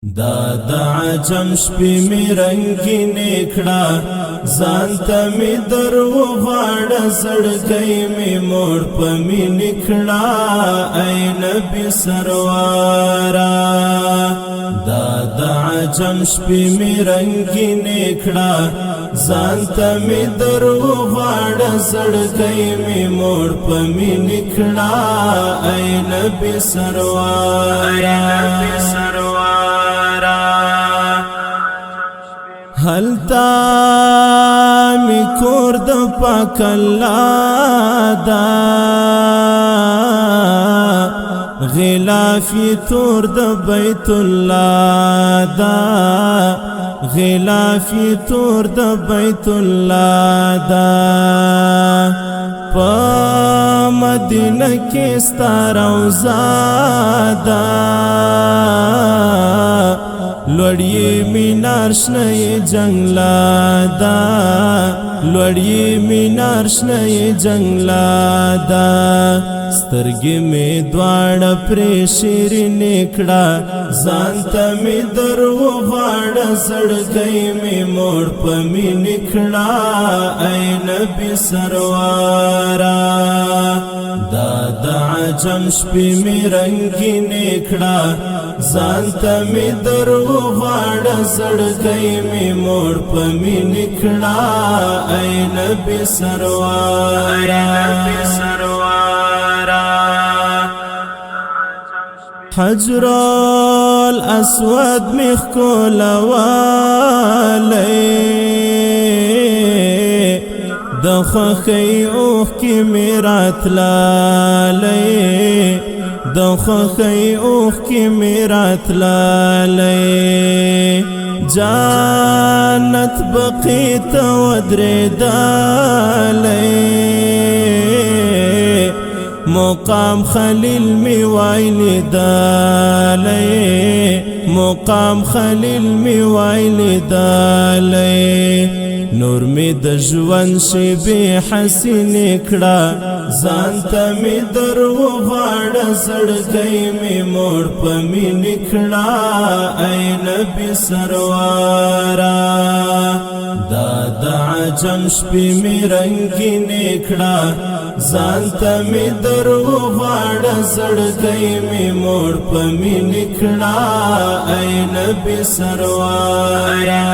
دا د عجم شپې می رنګینې کړه ځان ته می درو غاړه زړګی می موړ په مینې کړه ای نبی سروارا دا د عجم شپې می رنګینې کړه ځان ته می درو غاړه زړګی می موړ په مینې کړه ای نبی سروارا هلتا می کور د پاک الله دا غلافی تور د بیت الله دا غلافی تور د بیت الله دا په مدینه کې ستاروزا دا لوړی مینار شنه جنگلا دا لوړی مینار شنه جنگلا دا سترګې می دواړه پرې شیرینې کړه ځان ته می درو غاړه زړګی می موړ په مینې کړه ای نبی سروارا دا د عجم شپې می رنګینې کړه ځان ته می درو غاړه زړګی می موړ په مینې کړه ای نبی سروارا حجر الاسود مخ کولوالی د خوخی اوخ کی میرات لالی د خوخی اوخ کی میرات لالی جانت بقیت ودردالی مقام خلیل می وایلی دالی مقام خلیل می وایلی دالی نور می د ژوند شیبې حسینې کړه ځان ته می درو غاړه زړګی می موړ په مینې کړه ای نبی سروارا دا د عجم شپې می رنګینې کړه ځان ته می درو غاړه زړګی می موړ په مینې کړه ای نبی سروارا